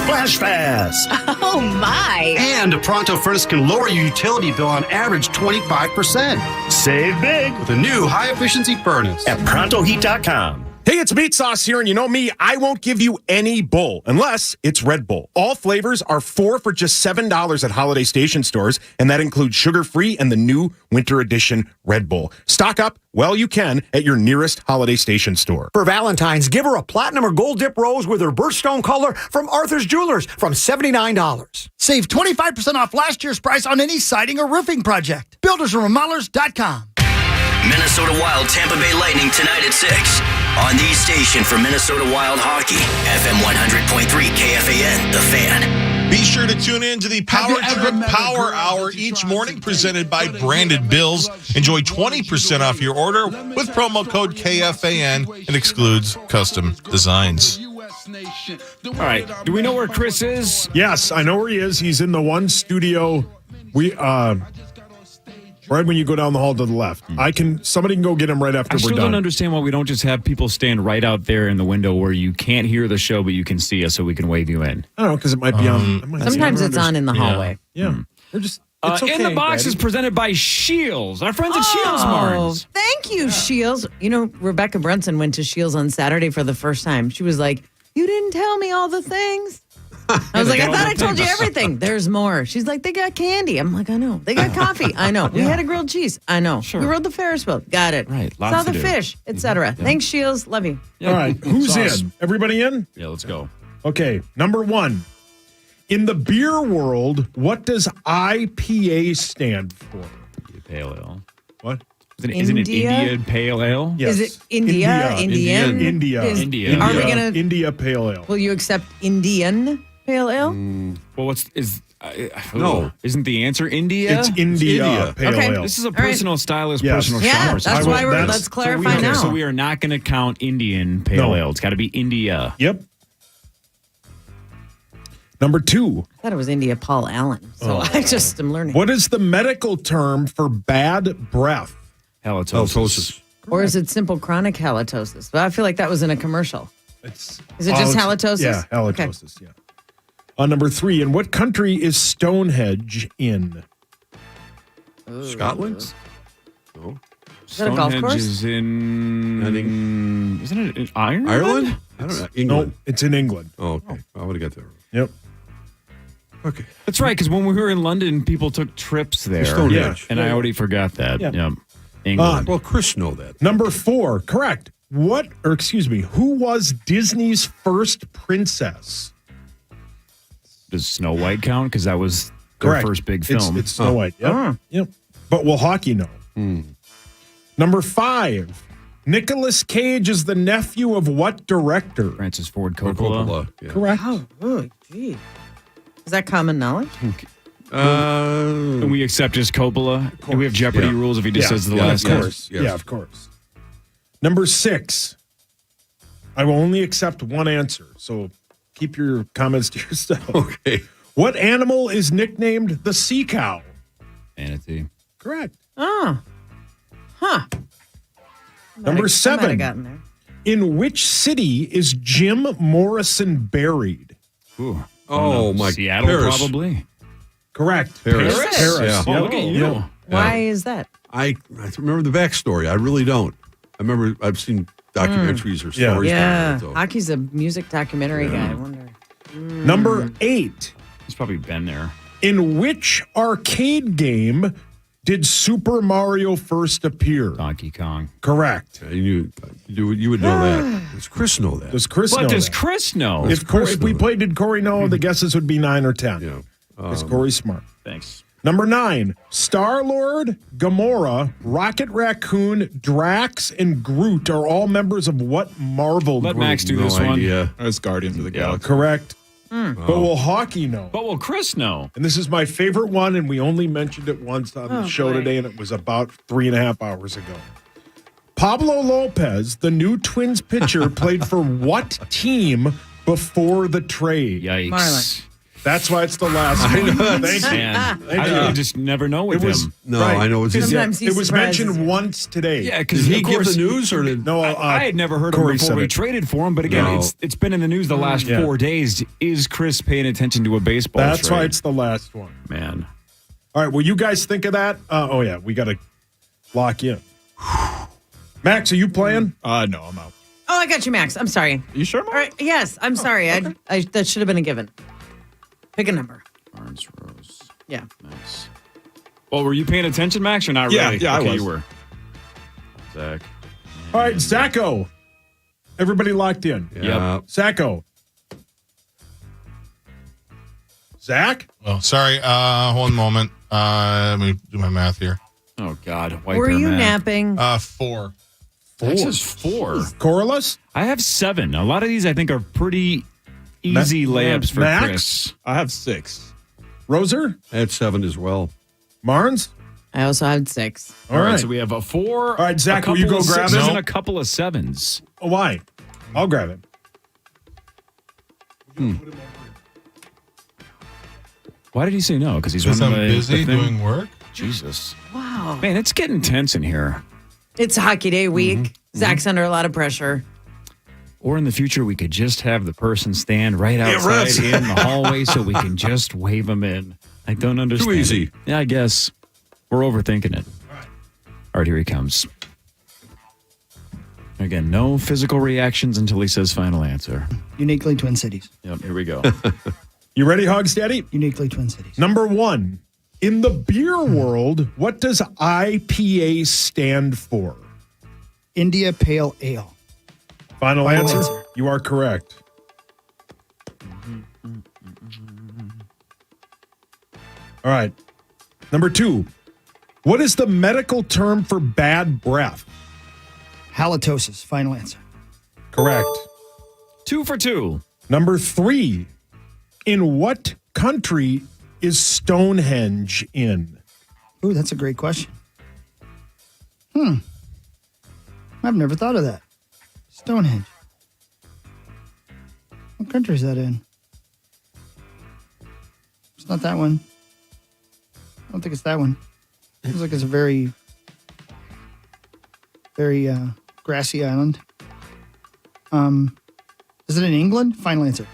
Flash fast. Oh, my. And a Pronto furnace can lower your utility bill on average 25%. Save big with a new high-efficiency furnace at ProntoHeat.com. Hey, it's Meat Sauce here, and you know me, I won't give you any bull unless it's Red Bull. All flavors are 4 for just $7 at Holiday Station stores, and that includes sugar-free and the new Winter Edition Red Bull. Stock up while you can at your nearest Holiday Station store. For Valentine's, give her a platinum or gold dip rose with her birthstone color from Arthur's Jewelers from $79. Save 25% off last year's price on any siding or roofing project. BuildersandRemodelers.com. Minnesota Wild Tampa Bay Lightning tonight at 6 on the station for Minnesota Wild Hockey, FM 100.3 KFAN, The Fan. Be sure to tune in to the Power Trip Power Hour each morning, presented by Branded Bills. Enjoy 20% off your order with promo code KFAN and excludes custom designs. All right. Do we know where Chris is? Yes, I know where he is. He's in the one studio. Right when you go down the hall to the left. Somebody can go get him right after I we're still done. don't understand why we don't just have people stand right out there in the window where you can't hear the show, but you can see us so we can wave you in. I don't know, because it might be on. Sometimes it's on in the hallway. Yeah. We're just. It's okay, In the Box Daddy. is presented by Shields. Our friends at Shields, Marnes. Thank you, Shields. You know, Rebecca Brunson went to Shields on Saturday for the first time. She was like, "You didn't tell me all the things." I was like, I thought I told you everything. There's more. She's like, they got candy. I'm like, I know. They got coffee. I know. We had a grilled cheese. I know. Sure. We rode the Ferris wheel. Got it. Right. Saw Lots the to do. fish, etc. Thanks, Shields. Love you. All right. Who's Sauce. in? Everybody in? Yeah, let's go. Okay. Number 1. In the beer world, what does IPA stand for? Pale ale. What? Isn't it India? India Pale Ale? Yes. Is it India? Indian? India. India. Are we gonna? India Pale Ale. Will you accept Indian Pale Ale? Well, No. Isn't the answer India? It's India Pale Okay. Ale. This is a right. personal stylist, Yes. personal Yeah, shopper. that's why let's clarify now. So we are not going to count Indian Pale No. Ale. It's got to be India. Yep. Number 2. I thought it was India Paul Allen. So I just am learning. What is the medical term for bad breath? Halitosis. Or is it simple chronic halitosis? Well, I feel like that was in a commercial. Is it just halitosis? Yeah, halitosis, yeah. Number 3, in what country is Stonehenge in? Scotland? No. Is that a golf Stonehenge course? is in. Isn't it in Ireland? Ireland? I don't know. England. No, it's in England. Oh, okay. I would have got that wrong. Yep. Okay. That's right, because when we were in London, people took trips there. Stonehenge. And I already forgot that. Yeah. Yep. England. Well, Chris know that. Number 4, correct. Who was Disney's first princess? Does Snow White count? Because that was their Correct. first big film. It's Snow White. Yep. Yep. But will hockey know? Number 5, Nicolas Cage is the nephew of what director? Francis Ford Coppola. Yeah. Correct. Oh, gee. Is that common knowledge? And we accept just Coppola. And we have Jeopardy rules if he just says the last of name. course. Yeah, of course. Number 6, I will only accept one answer, so keep your comments to yourself. Okay. What animal is nicknamed the sea cow? Manatee. Correct. Oh. Huh. Number I might 7. have gotten there. In which city is Jim Morrison buried? Ooh. Oh, my Seattle, Paris. probably. Correct. Paris. Paris. Yeah. Oh, Yep. look at you. Yep. Why is that? I remember the backstory. I really don't. I remember I've seen documentaries or Yeah. stories. Yeah. about it, Hockey's a music documentary guy. I wonder. Number 8. He's probably been there. In which arcade game did Super Mario first appear? Donkey Kong. Correct. though. You would know that. Does Chris know that? Does Chris know What does that? Chris know? If we played Did Corey know, the guesses would be 9 or 10. Yeah. Because Corey's smart. Thanks. Number 9, Star-Lord, Gamora, Rocket Raccoon, Drax, and Groot are all members of what Marvel Let group? Max do No this one. idea. That's Guardians of the Galaxy. Correct. But will hockey know? But will Chris know? And this is my favorite one, and we only mentioned it once on the show today, and it was about 3.5 hours ago. Pablo Lopez, the new Twins pitcher, played for what team before the trade? Yikes. Marlon. That's why it's the last one. Thank you. Man, Thank I you. just never know with It was him. No, right. I know it's his. Sometimes he It was surprises mentioned you. once today. Yeah, Did because he give the news or did? No, I had never heard of him Corey before said we it. traded for him, but again, No. it's been in the news the last 4 days. Is Chris paying attention to a baseball That's trade? why it's the last one. Man. All right, will you guys think of that? Oh, yeah, we got to lock in. Max, are you playing? No, I'm out. Oh, I got you, Max. I'm sorry. You sure, All right. Yes, I'm sorry. I that should have been a given. Pick a number. Barnes Rose. Yeah. Nice. Well, were you paying attention, Max, or not Yeah, really? yeah, I okay, was. you were. Zach. All right, Zacho. Everybody locked in. Yeah. Zacho. Zach? Oh, sorry. One moment. Let me do my math here. Oh, God. Wipe Were your you math. napping? 4. Max has 4. Corliss? I have 7. A lot of these I think are pretty easy layups for Max? Chris. I have 6. Roser? I had 7 as well. Marnes? I also had 6. All right, so we have a 4. All right, Zach, a will you couple go of grab 6s it? and a couple of 7s. Oh, why? I'll grab it. Why did he say no? Because he's Because running I'm the busy thing? doing work. Jesus. Wow. Man, it's getting tense in here. It's hockey day week. Zach's under a lot of pressure. Or in the future, we could just have the person stand right outside Russ. in the hallway so we can just wave them in. I don't understand. Too easy. it. Yeah, I guess. We're overthinking it. All right, here he comes. Again, no physical reactions until he says final answer. Uniquely Twin Cities. Yep, here we go. You ready, Hogs Daddy? Uniquely Twin Cities. Number 1. In the beer world, what does IPA stand for? India Pale Ale. Final answer? answer. You are correct. All right. Number 2. What is the medical term for bad breath? Halitosis. Final answer. Correct. 2 for 2. Number 3. In what country is Stonehenge in? Ooh, that's a great question. I've never thought of that. Stonehenge. What country is that in? It's not that one. I don't think it's that one. Seems like it's a very, very grassy island. Is it in England? Final answer.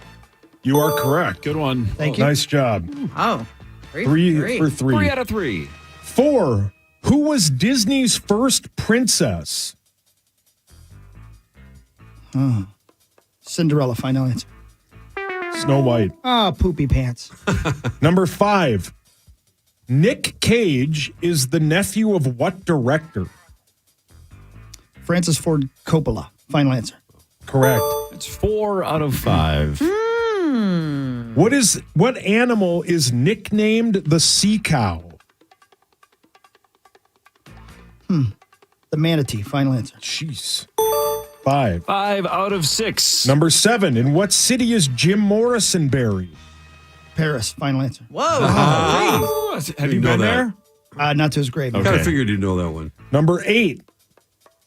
You are correct. Good one. Thank you. Nice job. Oh. 3 for 3. 3 out of 3. 4. Who was Disney's first princess? Cinderella. Final answer. Snow White. Ah, poopy pants. Number 5. Nick Cage is the nephew of what director? Francis Ford Coppola. Final answer. Correct. It's 4 out of 5. What animal is nicknamed the sea cow? The manatee. Final answer. Jeez. 5. 5 out of 6. Number 7. In what city is Jim Morrison buried? Paris. Final answer. Have you know been that. there? Not to his grave. I kind of figured you'd know that one. Number 8.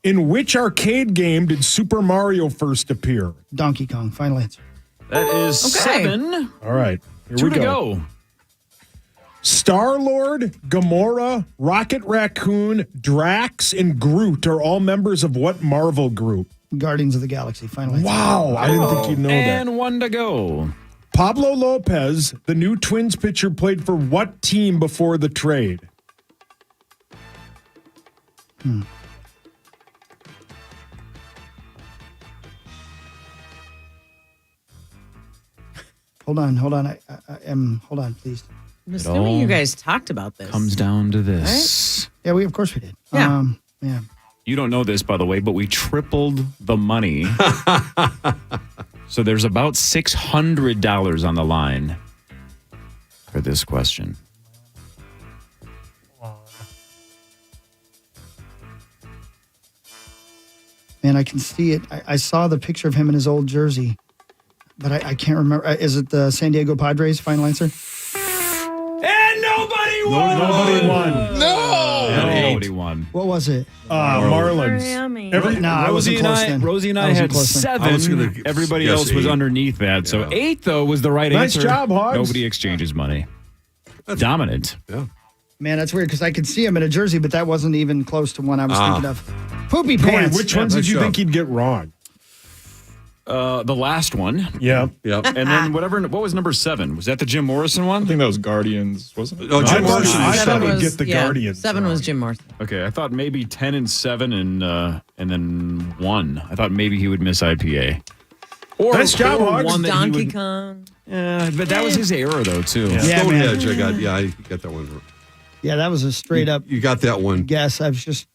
In which arcade game did Super Mario first appear? Donkey Kong. Final answer. That is 7. All right. Here 2 we to go. Star-Lord, Gamora, Rocket Raccoon, Drax, and Groot are all members of what Marvel group? Guardians of the Galaxy. Final answer. Wow, I didn't think you'd know that. And 1 to go. Pablo Lopez, the new Twins pitcher, played for what team before the trade? Hold on. Hold on, please. I'm assuming you guys talked about this. Comes down to this. Yeah, of course we did. Yeah. Yeah. You don't know this, by the way, but we tripled the money. So there's about $600 on the line for this question. Man, I can see it. I saw the picture of him in his old jersey, but I can't remember. Is it the San Diego Padres? Final answer? And nobody won! Nobody won. Nobody won. What was it? Marlins. I wasn't close then. Rosie and I wasn't had close then. 7. Everybody else was 8. underneath that. So 8, though, was the right Nice answer. job, Hogs. Nobody exchanges money. Dominant. Yeah. Man, that's weird because I could see him in a jersey, but that wasn't even close to one I was thinking of. Poopy Corey, pants. which ones did you think he'd get wrong? The last one. Yeah. Yep. And then what was number 7? Was that the Jim Morrison I one? think that was Guardians, wasn't it? Oh, Jim Morrison. I Seven thought we'd was- get the yeah, Guardians. 7 was Jim Morrison. Okay, I thought maybe 10 and 7 and then 1. I thought maybe he would miss IPA. Or, Nice job, or Hogs. one that he Donkey would- Kong. Yeah, but that was his era, though, too. Yeah, man. Stonehenge, I got that one. Yeah, that was a straight up You got that one guess. I was just,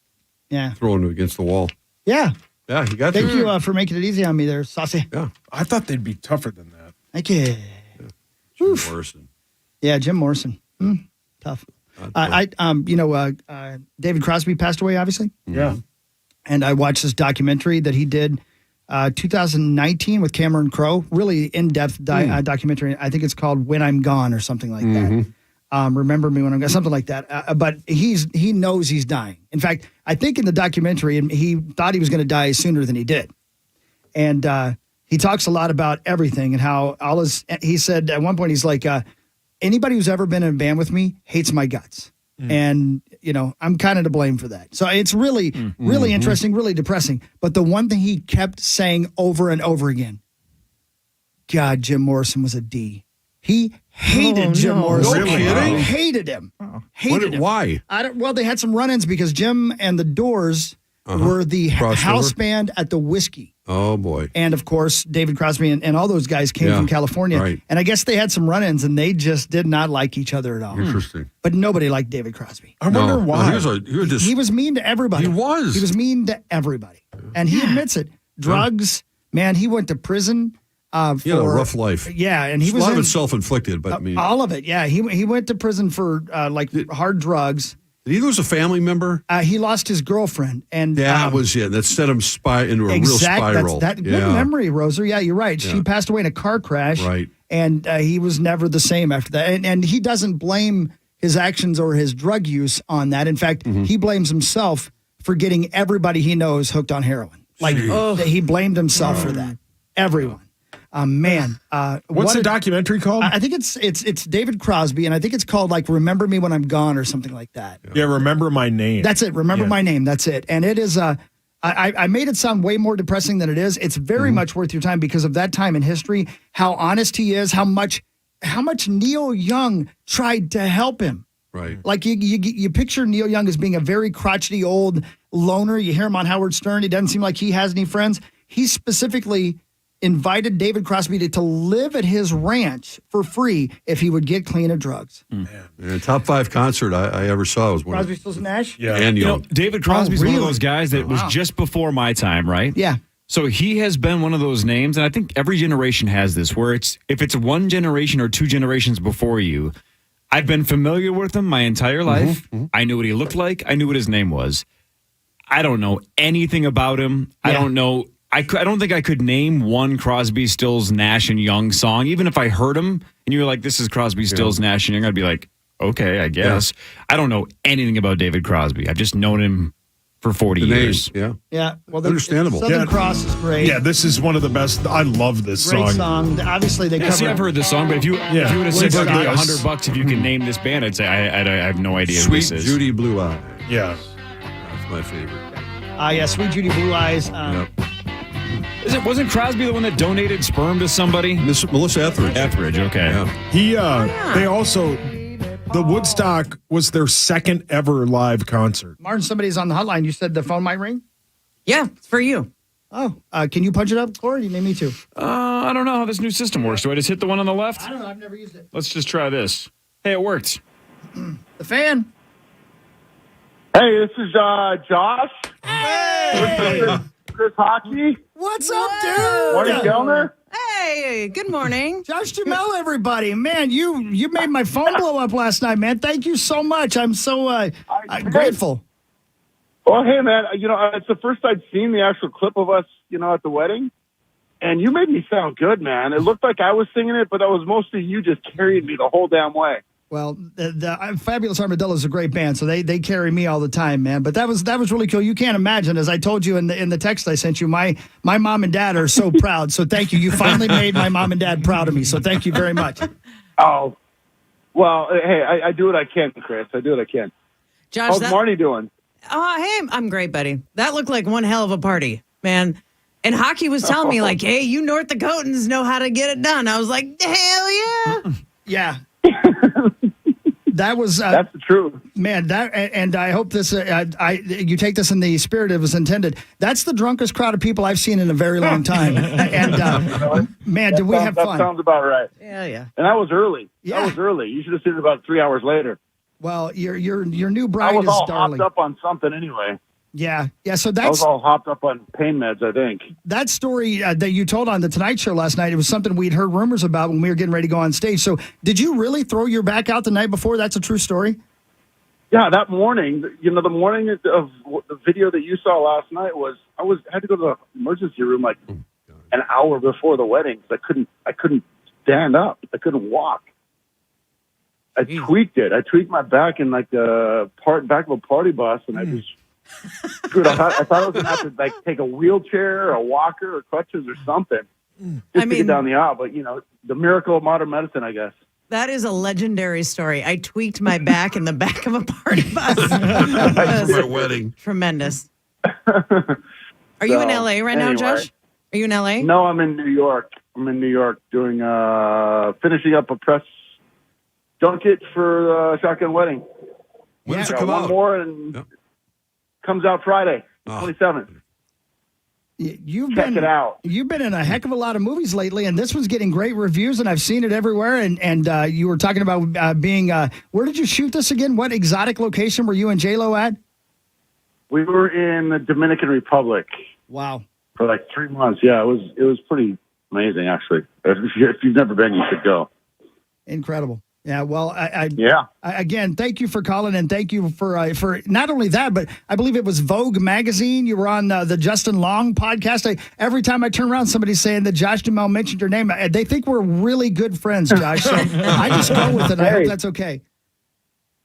yeah. thrown against the wall. Yeah. Yeah, you got Thank that. you for making it easy on me there, Saucy. Yeah. I thought they'd be tougher than that. Thank you. Jim Morrison. Yeah, Jim Morrison. Tough. David Crosby passed away, obviously. Yeah. And I watched this documentary that he did 2019 with Cameron Crowe. Really in-depth documentary. I think it's called When I'm Gone or something like that. Remember Me When I'm Gone, something like that. But he knows he's dying. In fact, I think in the documentary, he thought he was going to die sooner than he did. And he talks a lot about everything and how he said at one point, he's like, anybody who's ever been in a band with me hates my guts. And, I'm kind of to blame for that. So it's really, really interesting, really depressing. But the one thing he kept saying over and over again, God, Jim Morrison was a D. He hated Jim Morrison. No kidding? He hated him. Hated him. Why? Well, they had some run-ins because Jim and the Doors were the house band at the Whiskey. Oh, boy. And, of course, David Crosby and all those guys came from California. Right. And I guess they had some run-ins, and they just did not like each other at all. Interesting. But nobody liked David Crosby. I wonder why. He was mean to everybody. He was. He was mean to everybody. And he admits it. Drugs, man, he went to prison. He had a rough life. Yeah, and he was a lot in, of it self-inflicted, but I mean, all of it. Yeah, he went to prison for hard drugs. did he lose a family member? He lost his girlfriend, and That was it. That sent him into a real spiral. Good memory, Roser. Yeah, you're right. She passed away in a car crash. Right. And he was never the same after that. And he doesn't blame his actions or his drug use on that. In fact, he blames himself for getting everybody he knows hooked on heroin. He blamed himself for that. Everyone. What's the documentary called? I think it's David Crosby, and I think it's called Remember Me When I'm Gone or something like that. Yeah, Remember My Name. That's it. Remember My Name. That's it. And it is I made it sound way more depressing than it is. It's very much worth your time because of that time in history, how honest he is, how much Neil Young tried to help him. Right. Like you picture Neil Young as being a very crotchety old loner. You hear him on Howard Stern. He doesn't seem like he has any friends. He specifically invited David Crosby to live at his ranch for free if he would get clean of drugs. Yeah, top 5 concert I ever saw was one Crosby, of Stills, Nash? Yeah. And Young. David Crosby's one of really? those guys that was just before my time, right? Yeah. So he has been one of those names, and I think every generation has this, where if it's one generation or 2 generations before you, I've been familiar with him my entire life. I knew what he looked like. I knew what his name was. I don't know anything about him. I don't know. I don't think I could name one Crosby, Stills, Nash, and Young song. Even if I heard him and you were like, this is Crosby, Stills, Nash, and Young, I'd be like, okay, I guess. I don't know anything about David Crosby. I've just known him for 40 years. Yeah. Yeah. Well, Understandable. Southern Cross is great. Yeah, this is one of the best. I love this Great song. Obviously, they Yeah, cover. see, I've heard this song, but if you would have said Woodstock. $100 if you can name this band, I'd say I have no idea who Sweet this is. Judy Blue Eye. Yeah. That's my favorite. Yeah, Sweet Judy Blue Eyes. Wasn't Crosby the one that donated sperm to somebody? Melissa Etheridge. Etheridge, okay. Yeah. He they also the Woodstock was their second ever live concert. Martin, somebody's on the hotline. You said the phone might ring? Yeah, it's for you. Oh, can you punch it up, Corey? You need me to. I don't know how this new system works. Do I just hit the one on the left? I don't know. I've never used it. Let's just try this. Hey, it worked. The fan. Hey, this is Josh. Hey! Chris Hockey. What's up, dude? Morning, Gelner. Hey, good morning. Josh Duhamel, everybody. Man, you made my phone blow up last night, man. Thank you so much. I'm so grateful. Well, hey, man, it's the first I'd seen the actual clip of us, at the wedding. And you made me sound good, man. It looked like I was singing it, but that was mostly you just carrying me the whole damn way. Well, the Fabulous Armadillo is a great band, so they carry me all the time, man. But that was really cool. You can't imagine, as I told you in the text I sent you, my mom and dad are so proud. So thank you. You finally made my mom and dad proud of me. So thank you very much. Oh, well, hey, I do what I can, Chris. I do what I can. Josh, how's Marney doing? Hey, I'm great, buddy. That looked like one hell of a party, man. And Hockey was telling me, like, hey, you North Dakotans know how to get it done. I was like, hell yeah. Yeah. That was that's the truth, man. And I hope this you take this in the spirit it was intended. That's the drunkest crowd of people I've seen in a very long time. And man, did we have fun? That sounds about right. Yeah. And that was early. Yeah. That was early. You should have seen it about 3 hours later. Well, your new bride I was is all darling. hopped up on something anyway. Yeah. So I was that's all hopped up on pain meds, I think. that story that you told on the Tonight Show last night. It was something we'd heard rumors about when we were getting ready to go on stage. So did you really throw your back out the night before? That's a true story. Yeah, that morning, the morning of the video that you saw last night had to go to the emergency room like an hour before the wedding because I couldn't stand up. I couldn't walk. I tweaked it. I tweaked my back in like the back of a party bus, and I just screwed up. I thought I was gonna have to take a wheelchair, or a walker, or crutches, or something just to get down the aisle. But the miracle of modern medicine, I guess. That is a legendary story. I tweaked my back in the back of a party bus. For my wedding. Tremendous. Are you in LA right now, Josh? Are you in LA? No, I'm in New York. I'm in New York doing finishing up a press junket for Shotgun Wedding. When does it Got come one out? more and comes out Friday, 27th. Check it out. You've been in a heck of a lot of movies lately, and this one's getting great reviews, and I've seen it everywhere. And you were talking about being. Where did you shoot this again? What exotic location were you and J-Lo at? We were in the Dominican Republic. Wow. For like 3 months. Yeah, it was pretty amazing, actually. If you've never been, you should go. Incredible. Yeah, well, Yeah. Again, thank you for calling, and thank you for not only that, but I believe it was Vogue magazine. You were on the Justin Long podcast. Every time I turn around, somebody's saying that Josh Duhamel mentioned your name. They think we're really good friends, Josh. So I just go with it. I hope that's okay.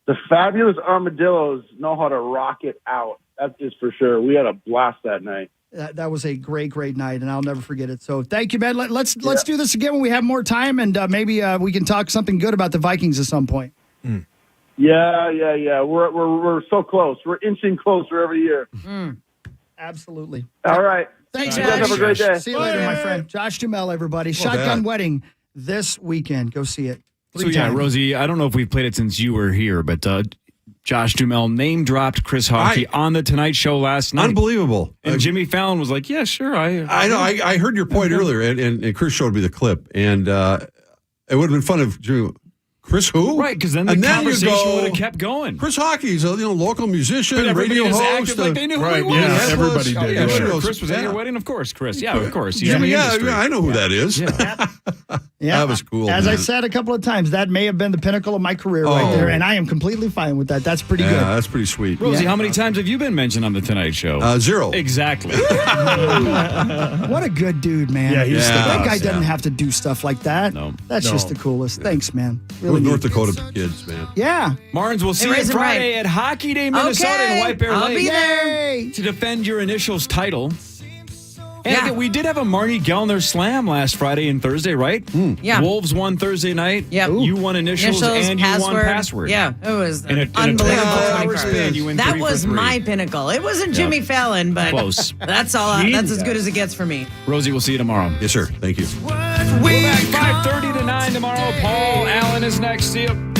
The Fabulous Armadillos know how to rock it out. That is for sure. We had a blast that night. That was a great night, and I'll never forget it. So thank you, man. Let's do this again when we have more time, and maybe we can talk something good about the Vikings at some point. Yeah. We're so close. We're inching closer every year. Absolutely. All right. Thanks, you guys. Have a great day. See you later, my friend. Josh Duhamel, everybody. Shotgun Wedding this weekend. Go see it. Rosie, I don't know if we've played it since you were here, but Josh Duhamel name-dropped Chris Hockey on the Tonight Show last night. Unbelievable. And Jimmy Fallon was like, yeah, sure. I know. I heard your point earlier, and Chris showed me the clip. And it would have been fun if Chris who? Right, because then the conversation would have kept going. Chris Hockey's a local musician, But everybody radio just host. acted like they knew who he was. Yeah, everybody did. Yeah, sure. Yeah. Chris was at your wedding? Of course, Chris. Yeah, of course. He's Yeah, in the industry. I know who that is. Yeah. Yeah, That was cool. As I man. said a couple of times, that may have been the pinnacle of my career right there, and I am completely fine with that. That's pretty yeah, good. that's pretty sweet. Rosie, how many times have you been mentioned on the Tonight Show? 0. Exactly. What a good dude, man. Yeah, he's the that best, guy doesn't yeah. have to do stuff like that. No. That's just the coolest. Thanks, man. We're Really North neat. Dakota kids, man. Yeah. Marnes, we'll see Hey, you raise 'em Friday right. at Hockey Day, Minnesota Okay, in White Bear I'll Lake. be there. Yay! To defend your initials title. And Yeah. we did have a Marney Gellner slam last Friday and Thursday, right? Yeah. Wolves won Thursday night. Yep. You won initials and you won password. Yeah, it was In a unbelievable. 24-hour 24 spin, you win that 3 for was 3. my pinnacle. It wasn't Jimmy Fallon, but Close. that's all. That's as good as it gets for me. Rosie, we'll see you tomorrow. Yes, sir. Thank you. We're back 5:30 to 9 tomorrow. Paul Allen is next. See you.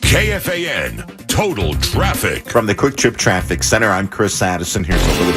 KFAN Total Traffic. From the Quick Trip Traffic Center, I'm Chris Addison. Here's a little